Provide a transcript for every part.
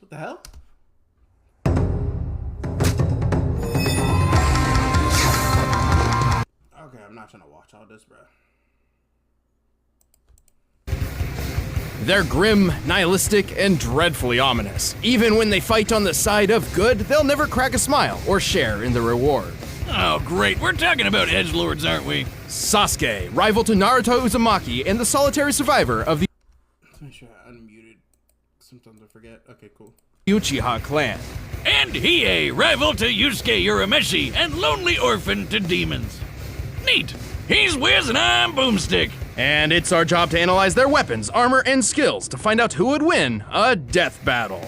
What the hell? Okay, I'm not trying to watch all this, bro. They're grim, nihilistic, and dreadfully ominous. Even when they fight on the side of good, they'll never crack a smile or share in the reward. Oh, great. We're talking about edgelords, aren't we? Sasuke, rival to Naruto Uzumaki and the solitary survivor of the Let's make sure I unmuted. Sometimes I forget. Okay, cool. Uchiha clan. And Hiei, rival to Yusuke Urameshi and lonely orphan to demons. Neat. He's Wiz and I'm Boomstick. And it's our job to analyze their weapons, armor, and skills to find out who would win a death battle.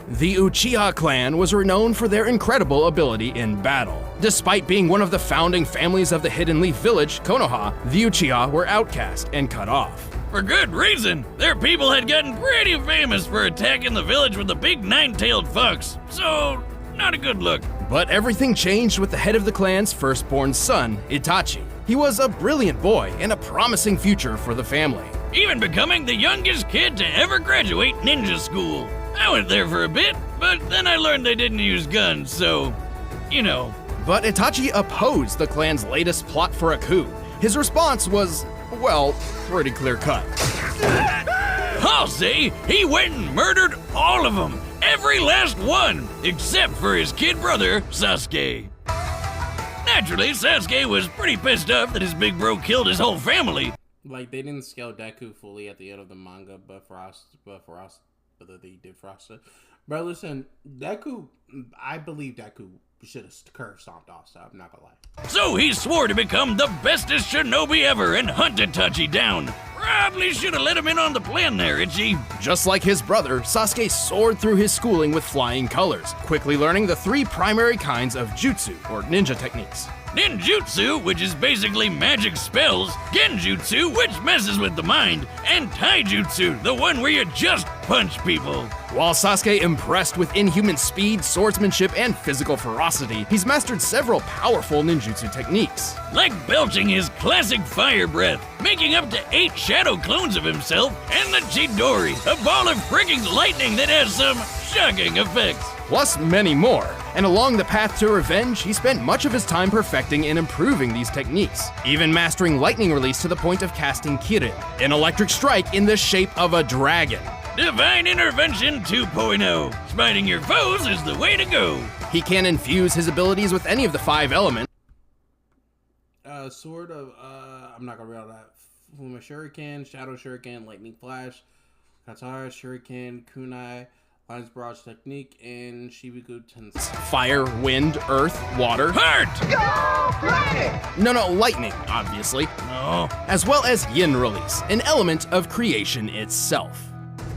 The Uchiha clan was renowned for their incredible ability in battle. Despite being one of the founding families of the Hidden Leaf village, Konoha, the Uchiha were outcast and cut off. For good reason. Their people had gotten pretty famous for attacking the village with a big nine-tailed fox, so not a good look. But everything changed with the head of the clan's firstborn son, Itachi. He was a brilliant boy and a promising future for the family. Even becoming the youngest kid to ever graduate ninja school. I went there for a bit, but then I learned they didn't use guns, so, you know. But Itachi opposed the clan's latest plot for a coup. His response was, well, pretty clear-cut. I'll say he went and murdered all of them. Every last one, except for his kid brother, Sasuke. Naturally, Sasuke was pretty pissed off that his big bro killed his whole family. Like, they didn't scale Deku fully at the end of the manga, but they did Frost. Bro, listen, Deku, I believe Deku should have curve stomped off, so I'm not gonna lie. So he swore to become the bestest shinobi ever and hunt Itachi down. Probably should have let him in on the plan there, Itchy. Just like his brother, Sasuke soared through his schooling with flying colors, quickly learning the three primary kinds of jutsu, or ninja techniques. Ninjutsu, which is basically magic spells, Genjutsu, which messes with the mind, and Taijutsu, the one where you just punch people. While Sasuke impressed with inhuman speed, swordsmanship, and physical ferocity, he's mastered several powerful ninjutsu techniques. Like belching his classic fire breath, making up to 8 shadow clones of himself, and the Chidori, a ball of freaking lightning that has some shocking effects. Plus many more. And along the path to revenge, he spent much of his time perfecting and improving these techniques, even mastering lightning release to the point of casting Kirin, an electric strike in the shape of a dragon. Divine Intervention 2.0. Smiting your foes is the way to go. He can infuse his abilities with any of the 5 elements. Sword of, I'm not gonna read all that. Fuma Shuriken, Shadow Shuriken, Lightning Flash, Katara Shuriken, Kunai, Lion's Barrage Technique, and Shibiku Tensei. Fire, wind, earth, water. Heart! No, lightning, obviously. Oh. As well as yin release, an element of creation itself.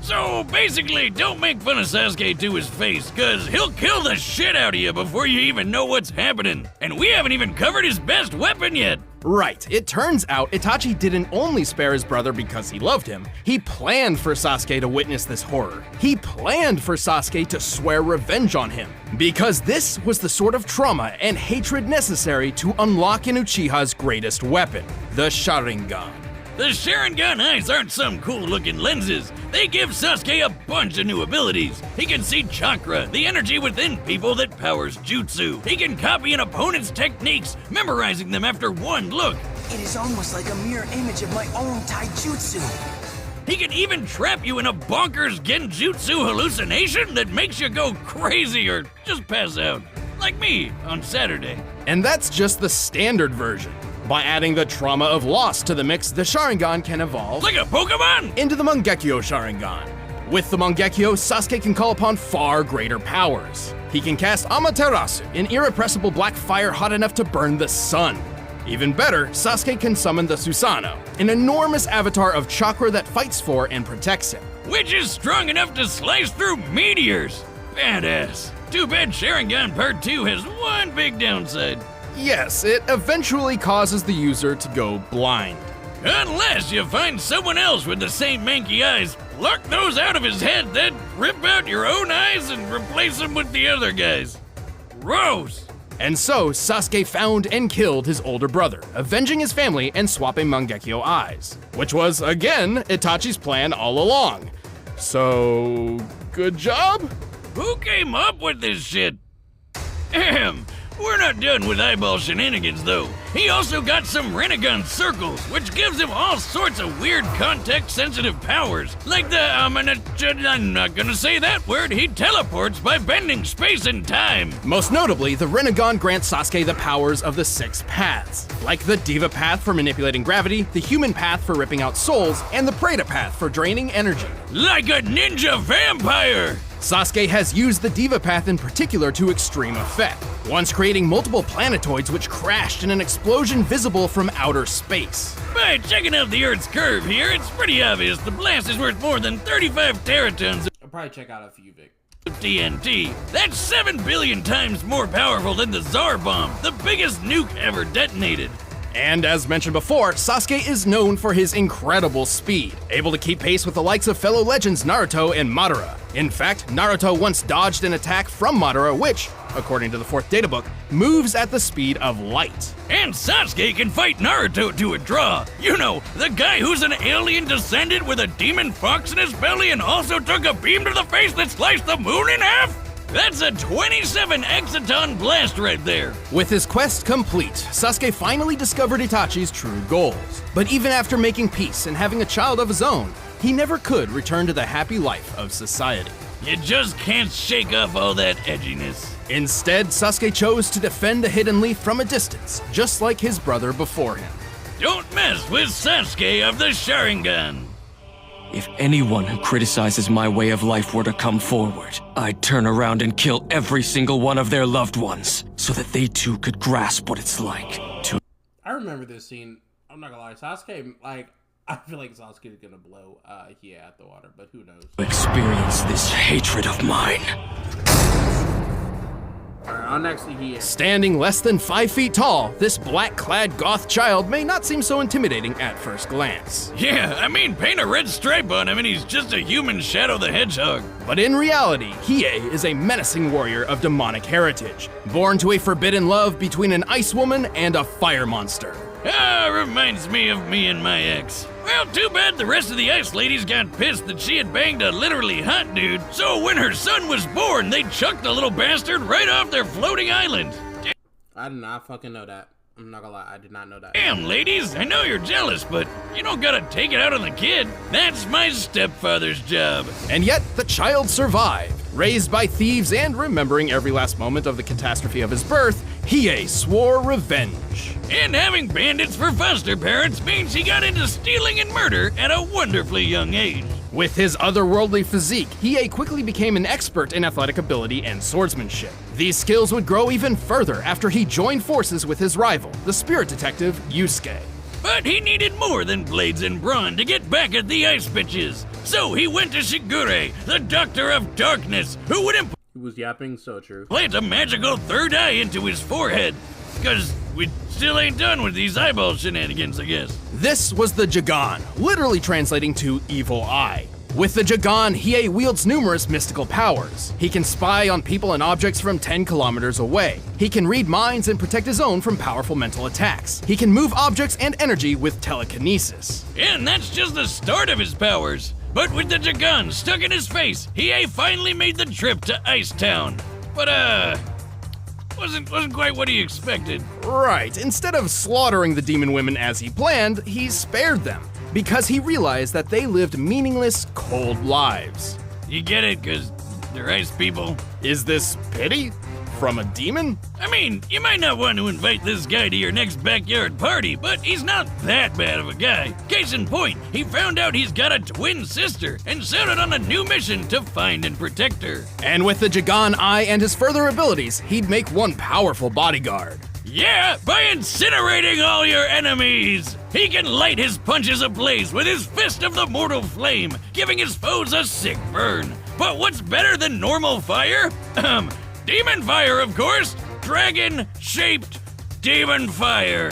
So basically, don't make fun of Sasuke to his face, cause he'll kill the shit out of you before you even know what's happening. And we haven't even covered his best weapon yet. Right, it turns out Itachi didn't only spare his brother because he loved him. He planned for Sasuke to witness this horror. He planned for Sasuke to swear revenge on him. Because this was the sort of trauma and hatred necessary to unlock an Uchiha's greatest weapon, the Sharingan. The Sharingan eyes aren't some cool-looking lenses. They give Sasuke a bunch of new abilities. He can see chakra, the energy within people that powers jutsu. He can copy an opponent's techniques, memorizing them after one look. It is almost like a mirror image of my own taijutsu. He can even trap you in a bonkers genjutsu hallucination that makes you go crazy or just pass out. Like me on Saturday. And that's just the standard version. By adding the trauma of loss to the mix, the Sharingan can evolve like a Pokemon into the Mangekyo Sharingan. With the Mangekyo, Sasuke can call upon far greater powers. He can cast Amaterasu, an irrepressible black fire hot enough to burn the sun. Even better, Sasuke can summon the Susanoo, an enormous avatar of chakra that fights for and protects him. Which is strong enough to slice through meteors. Badass. Too bad Sharingan Part 2 has one big downside. Yes, it eventually causes the user to go blind. Unless you find someone else with the same manky eyes, pluck those out of his head, then rip out your own eyes and replace them with the other guys. Gross! And so, Sasuke found and killed his older brother, avenging his family and swapping Mangekyo eyes. Which was, again, Itachi's plan all along. So, good job? Who came up with this shit? Ahem. We're not done with eyeball shenanigans, though. He also got some Renegon circles, which gives him all sorts of weird context-sensitive powers. Like the, I'm not gonna say that word, he teleports by bending space and time. Most notably, the Renegon grants Sasuke the powers of the 6 paths, like the Diva path for manipulating gravity, the Human path for ripping out souls, and the Preta path for draining energy. Like a ninja vampire! Sasuke has used the Diva path in particular to extreme effect, once creating multiple planetoids which crashed in an explosion visible from outer space. By checking out the Earth's curve here, it's pretty obvious the blast is worth more than 35 teratons I'll probably check out a few, Vic. of TNT. That's 7 billion times more powerful than the Tsar Bomb, the biggest nuke ever detonated. And as mentioned before, Sasuke is known for his incredible speed, able to keep pace with the likes of fellow legends Naruto and Madara. In fact, Naruto once dodged an attack from Madara which, according to the 4th databook, moves at the speed of light. And Sasuke can fight Naruto to a draw. You know, the guy who's an alien descendant with a demon fox in his belly and also took a beam to the face that sliced the moon in half? That's a 27 exaton blast right there. With his quest complete, Sasuke finally discovered Itachi's true goals. But even after making peace and having a child of his own, he never could return to the happy life of society. You just can't shake off all that edginess. Instead, Sasuke chose to defend the Hidden Leaf from a distance, just like his brother before him. Don't mess with Sasuke of the Sharingan. If anyone who criticizes my way of life were to come forward, I'd turn around and kill every single one of their loved ones, so that they too could grasp what it's like to I remember this scene. I'm not gonna lie, Sasuke, like, I feel like Sasuke is gonna blow Hiei out the water, but who knows? experience this hatred of mine. Alright, on next to Hiei. Standing less than 5 feet tall, this black-clad goth child may not seem so intimidating at first glance. Yeah, I mean, paint a red stripe on him and he's just a human Shadow the Hedgehog. But in reality, Hiei is a menacing warrior of demonic heritage, born to a forbidden love between an ice woman and a fire monster. Ah, reminds me of me and my ex. Well, too bad the rest of the ice ladies got pissed that she had banged a literally hot dude, so when her son was born, they chucked the little bastard right off their floating island. I did not fucking know that. I'm not gonna lie, I did not know that. Damn, ladies, I know you're jealous, but you don't gotta take it out on the kid. That's my stepfather's job. And yet, the child survived. Raised by thieves and remembering every last moment of the catastrophe of his birth, Hiei swore revenge. And having bandits for foster parents means he got into stealing and murder at a wonderfully young age. With his otherworldly physique, Hiei quickly became an expert in athletic ability and swordsmanship. These skills would grow even further after he joined forces with his rival, the spirit detective Yusuke. But he needed more than blades and brawn to get back at the ice bitches. So he went to Shigure, the Doctor of Darkness, who would He was yapping, so true. plant a magical third eye into his forehead. Cause we still ain't done with these eyeball shenanigans, I guess. This was the Jagan, literally translating to evil eye. With the Jagan, Hiei wields numerous mystical powers. He can spy on people and objects from 10 kilometers away. He can read minds and protect his own from powerful mental attacks. He can move objects and energy with telekinesis. And that's just the start of his powers. But with the Jagan stuck in his face, Hiei finally made the trip to Ice Town. But wasn't quite what he expected. Right, instead of slaughtering the demon women as he planned, he spared them, because he realized that they lived meaningless, cold lives. You get it, cause they're ice people? Is this pity? From a demon? I mean, you might not want to invite this guy to your next backyard party, but he's not that bad of a guy. Case in point, he found out he's got a twin sister and set out on a new mission to find and protect her. And with the Jagan Eye and his further abilities, he'd make one powerful bodyguard. Yeah, by incinerating all your enemies! He can light his punches ablaze with his fist of the mortal flame, giving his foes a sick burn. But what's better than normal fire? Demon fire, of course! Dragon-shaped demon fire!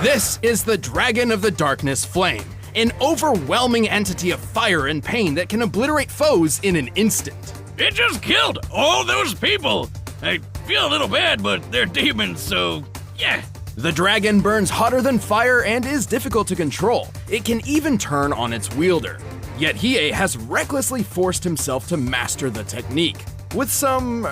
This is the Dragon of the Darkness Flame, an overwhelming entity of fire and pain that can obliterate foes in an instant. It just killed all those people! I feel a little bad, but they're demons, so yeah, The dragon burns hotter than fire and is difficult to control. It can even turn on its wielder. Yet Hiei has recklessly forced himself to master the technique, with some,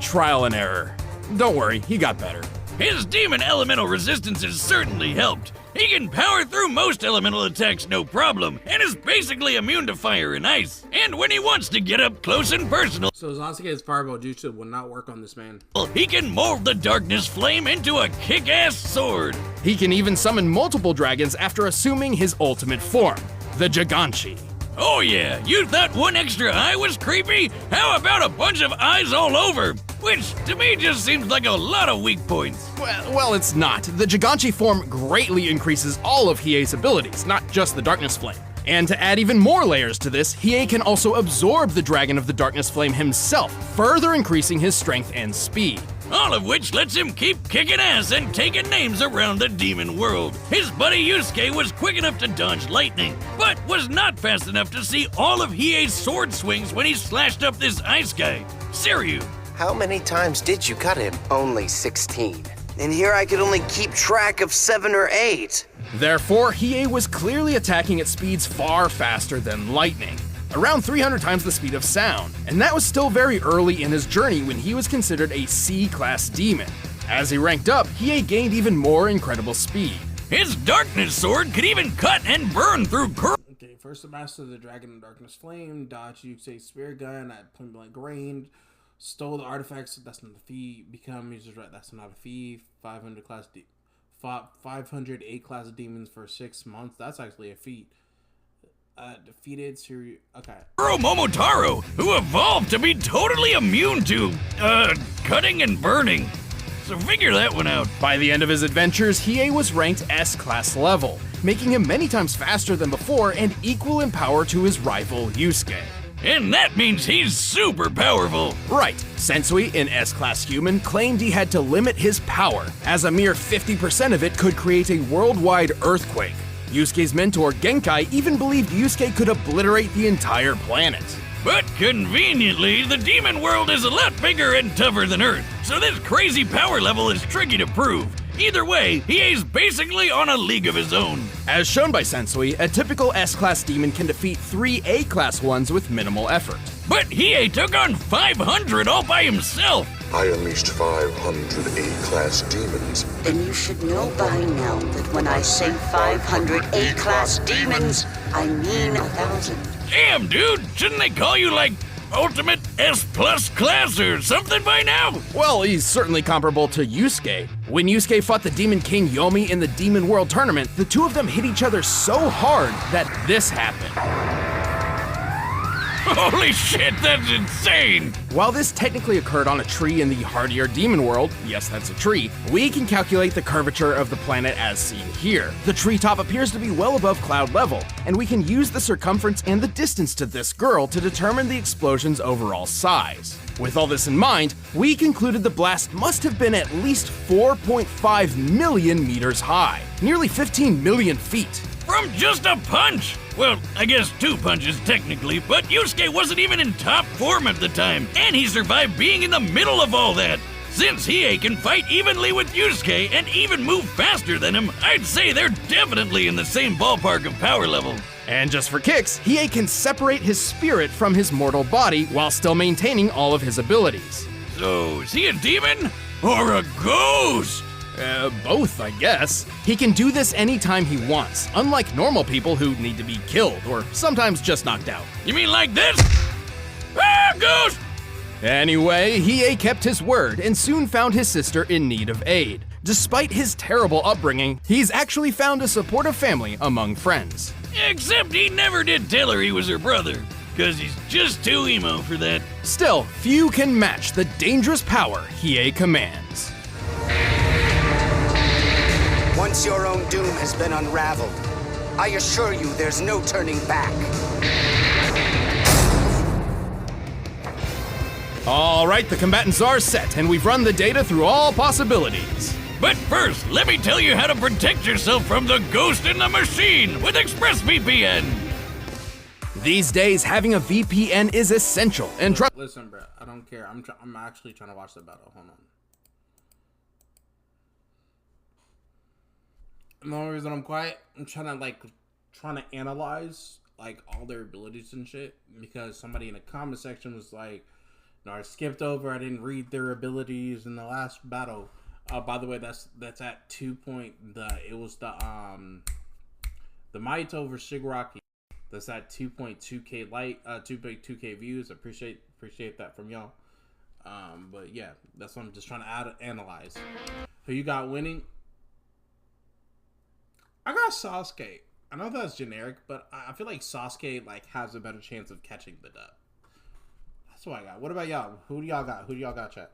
trial and error. Don't worry, he got better. His demon elemental resistance has certainly helped. He can power through most elemental attacks no problem, and is basically immune to fire and ice. And when he wants to get up close and personal, So Sasuke's fireball jutsu will not work on this man. he can mold the darkness flame into a kick-ass sword. He can even summon multiple dragons after assuming his ultimate form, the Giganchi. Oh yeah, you thought one extra eye was creepy? How about a bunch of eyes all over? Which, to me, just seems like a lot of weak points. Well, it's not. The Giganchi form greatly increases all of Hiei's abilities, not just the Darkness Flame. And to add even more layers to this, Hiei can also absorb the Dragon of the Darkness Flame himself, further increasing his strength and speed. All of which lets him keep kicking ass and taking names around the demon world. His buddy Yusuke was quick enough to dodge lightning, but was not fast enough to see all of Hiei's sword swings when he slashed up this ice guy, Siryu. How many times did you cut him? Only 16. And here I could only keep track of 7 or 8. Therefore, Hiei was clearly attacking at speeds far faster than lightning, around 300 times the speed of sound, and that was still very early in his journey when he was considered a C-class demon. As he ranked up, Hiei gained even more incredible speed. His darkness sword could even cut and burn through Okay, first to master the Dragon of Darkness Flame, dodge Yusuke's spear gun at point blank range, stole the artifacts, that's not a feat, become user's right, that's not a feat, 500 class 508 class demons for 6 months, that's actually a feat. Defeated Siri. Okay. Momotaro, who evolved to be totally immune to, cutting and burning. So figure that one out. By the end of his adventures, Hiei was ranked S-class level, making him many times faster than before and equal in power to his rival Yusuke. And that means he's super powerful. Right, Sensui, an S-class human, claimed he had to limit his power, as a mere 50% of it could create a worldwide earthquake. Yusuke's mentor, Genkai, even believed Yusuke could obliterate the entire planet. But conveniently, the demon world is a lot bigger and tougher than Earth, so this crazy power level is tricky to prove. Either way, Hiei's basically on a league of his own. As shown by Sensui, a typical S-class demon can defeat 3 A-class ones with minimal effort. But Hiei took on 500 all by himself. I unleashed 500 A-class demons. Then you should know by now that when I say 500 A-class demons, I mean 1,000. Damn, dude, shouldn't they call you like Ultimate S+ class or something by now? Well, he's certainly comparable to Yusuke. When Yusuke fought the Demon King Yomi in the Demon World Tournament, the two of them hit each other so hard that this happened. Holy shit, that's insane! While this technically occurred on a tree in the hardier demon world, yes, that's a tree, we can calculate the curvature of the planet as seen here. The treetop appears to be well above cloud level, and we can use the circumference and the distance to this girl to determine the explosion's overall size. With all this in mind, we concluded the blast must have been at least 4.5 million meters high, nearly 15 million feet. From just a punch! Well, I guess 2 punches technically, but Yusuke wasn't even in top form at the time, and he survived being in the middle of all that. Since Hiei can fight evenly with Yusuke and even move faster than him, I'd say they're definitely in the same ballpark of power level. And just for kicks, Hiei can separate his spirit from his mortal body while still maintaining all of his abilities. So, is he a demon? Or a ghost? Both, I guess. He can do this anytime he wants, unlike normal people who need to be killed or sometimes just knocked out. You mean like this? Ah, ghost! Anyway, Hiei kept his word and soon found his sister in need of aid. Despite his terrible upbringing, he's actually found a supportive family among friends. Except he never did tell her he was her brother, cause he's just too emo for that. Still, few can match the dangerous power Hiei commands. Once your own doom has been unraveled, I assure you there's no turning back. All right, the combatants are set, and we've run the data through all possibilities. But first, let me tell you how to protect yourself from the ghost in the machine with ExpressVPN. These days, having a VPN is essential, and Listen, bro, I don't care. I'm actually trying to watch the battle. Hold on. And the only reason I'm quiet, I'm trying to analyze like all their abilities and shit, because somebody in the comment section was like, "No, I skipped over. I didn't read their abilities in the last battle." By the way, that's at 2 point. It was the Maito vs Shigaraki. That's at 2.2k 2.2k views. Appreciate that from y'all. But yeah, that's what I'm just trying to analyze. Who you got winning? I got Sasuke. I know that's generic, but I feel like Sasuke like has a better chance of catching the dub. That's what I got. What about y'all? Who do y'all got? Who do y'all got, chat?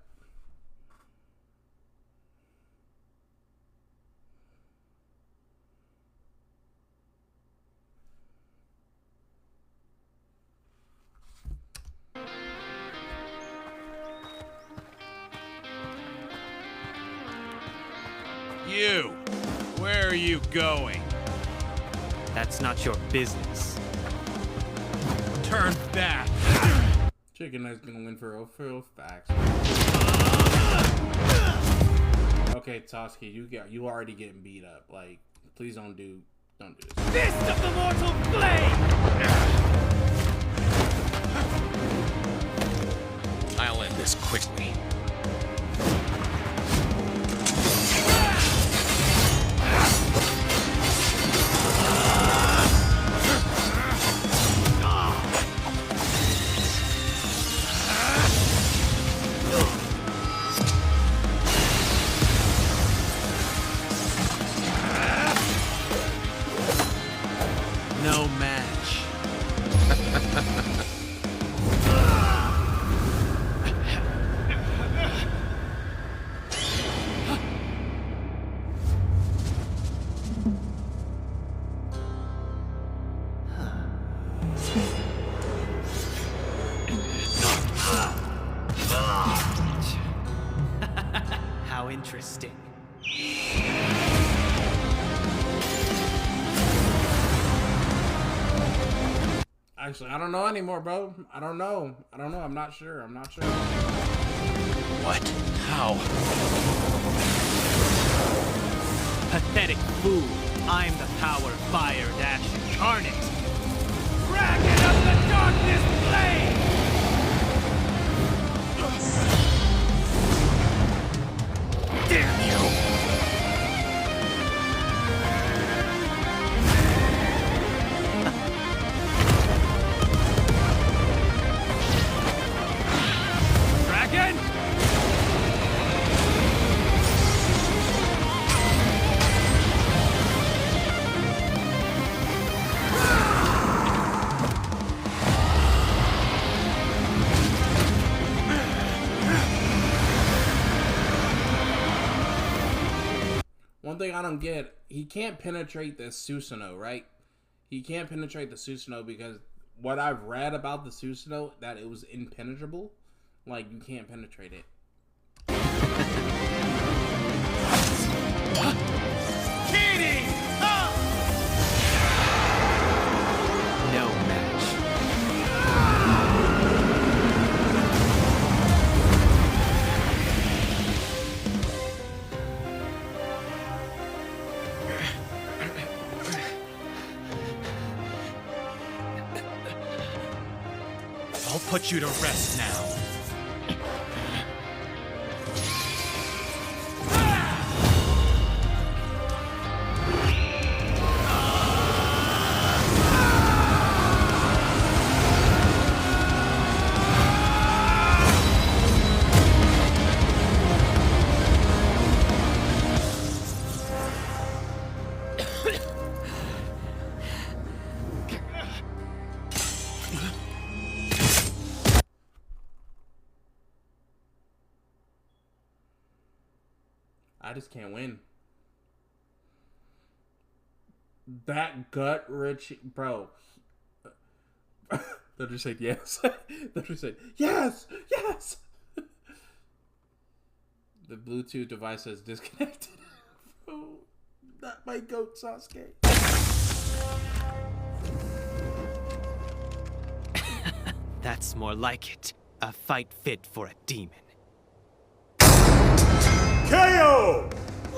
You! Where are you going? That's not your business. Turn back! Chicken is gonna win for real facts. Okay, Sasuke, you already getting beat up. Like, please don't do this. Fist of the Mortal Flame! I'll end this quickly. No match. How interesting. Actually, I don't know anymore, bro. I don't know. I'm not sure. What? How? Pathetic fool. I'm the power fire dash incarnate. Dragon of the Darkness Blade! Damn you! Dragon! One thing I don't get, he can't penetrate the Susanoo, right? He can't penetrate the Susanoo because what I've read about the Susanoo, that it was impenetrable. Like, you can't penetrate it. Kitty! No match. I'll put you to rest now. I just can't win. That gut rich, bro. They'll just say yes. They'll just say yes, yes. The Bluetooth device is disconnected. Bro, not my goat, Sasuke. That's more like it. A fight fit for a demon. KO!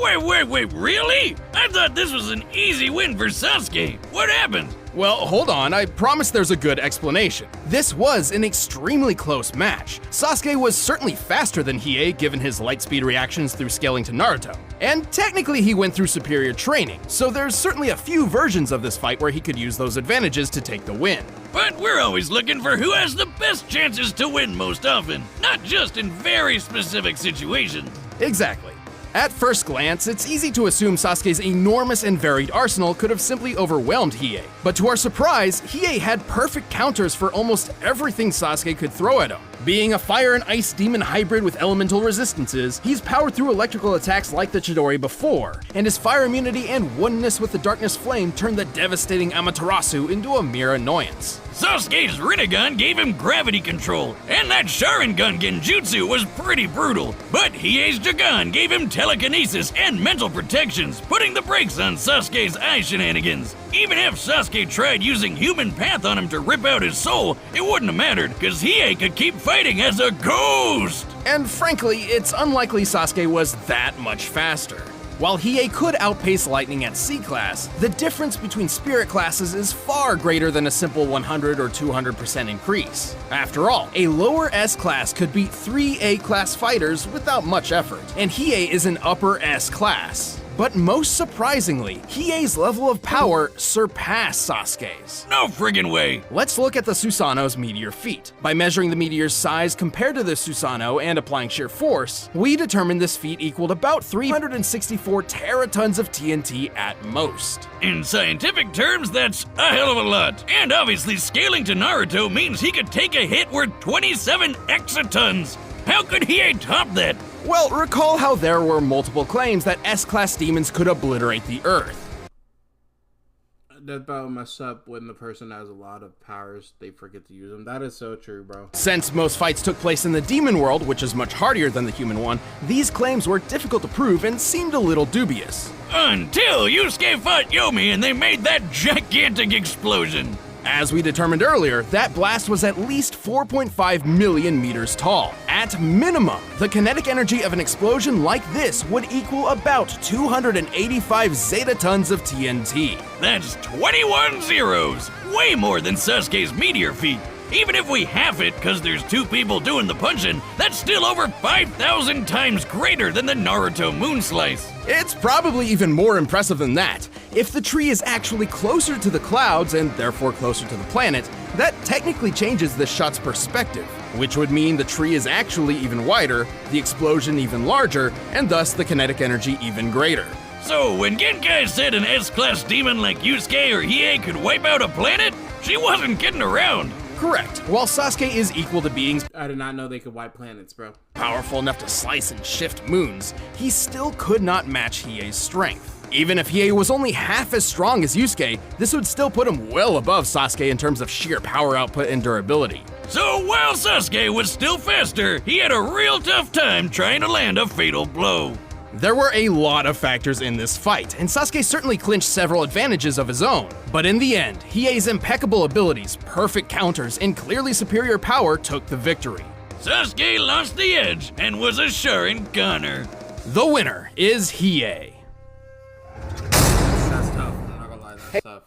Wait, really? I thought this was an easy win for Sasuke. What happened? Well, hold on, I promise there's a good explanation. This was an extremely close match. Sasuke was certainly faster than Hiei given his light speed reactions through scaling to Naruto. And technically he went through superior training, so there's certainly a few versions of this fight where he could use those advantages to take the win. But we're always looking for who has the best chances to win most often, not just in very specific situations. Exactly. At first glance, it's easy to assume Sasuke's enormous and varied arsenal could have simply overwhelmed Hiei. But to our surprise, Hiei had perfect counters for almost everything Sasuke could throw at him. Being a fire and ice demon hybrid with elemental resistances, he's powered through electrical attacks like the Chidori before, and his fire immunity and oneness with the darkness flame turned the devastating Amaterasu into a mere annoyance. Sasuke's Rinnegan gave him gravity control, and that Sharingan genjutsu was pretty brutal. But Hiei's Jagan gave him telekinesis and mental protections, putting the brakes on Sasuke's eye shenanigans. Even if Sasuke tried using human path on him to rip out his soul, it wouldn't have mattered, cause Hiei could keep fighting as a ghost! And frankly, it's unlikely Sasuke was that much faster. While Hiei could outpace Lightning at C-Class, the difference between Spirit classes is far greater than a simple 100 or 200% increase. After all, a lower S-Class could beat 3 A-Class fighters without much effort, and Hiei is an upper S-Class. But most surprisingly, Hiei's level of power surpassed Sasuke's. No friggin' way! Let's look at the Susanoo's meteor feat. By measuring the meteor's size compared to the Susanoo and applying sheer force, we determined this feat equaled about 364 teratons of TNT at most. In scientific terms, that's a hell of a lot. And obviously scaling to Naruto means he could take a hit worth 27 exatons. How could Hiei top that? Well, recall how there were multiple claims that S-Class demons could obliterate the Earth. That about mess up when the person has a lot of powers, they forget to use them. That is so true, bro. Since most fights took place in the demon world, which is much hardier than the human one, these claims were difficult to prove and seemed a little dubious. Until Yusuke fought Yomi and they made that gigantic explosion. As we determined earlier, that blast was at least 4.5 million meters tall. At minimum, the kinetic energy of an explosion like this would equal about 285 zetatons of TNT. That's 21 zeros! Way more than Sasuke's meteor feat. Even if we half it, cause there's 2 people doing the punching, that's still over 5,000 times greater than the Naruto moon slice. It's probably even more impressive than that. If the tree is actually closer to the clouds, and therefore closer to the planet, that technically changes the shot's perspective, which would mean the tree is actually even wider, the explosion even larger, and thus the kinetic energy even greater. So when Genkai said an S-Class demon like Yusuke or Hiei could wipe out a planet, she wasn't kidding around. Correct. While Sasuke is equal to beings I did not know they could wipe planets, bro. powerful enough to slice and shift moons, he still could not match Hiei's strength. Even if Hiei was only half as strong as Yusuke, this would still put him well above Sasuke in terms of sheer power output and durability. So while Sasuke was still faster, he had a real tough time trying to land a fatal blow. There were a lot of factors in this fight, and Sasuke certainly clinched several advantages of his own. But in the end, Hiei's impeccable abilities, perfect counters, and clearly superior power took the victory. Sasuke lost the edge and was a Sharinganer. The winner is Hiei. That's tough. I'm not gonna lie, that's tough.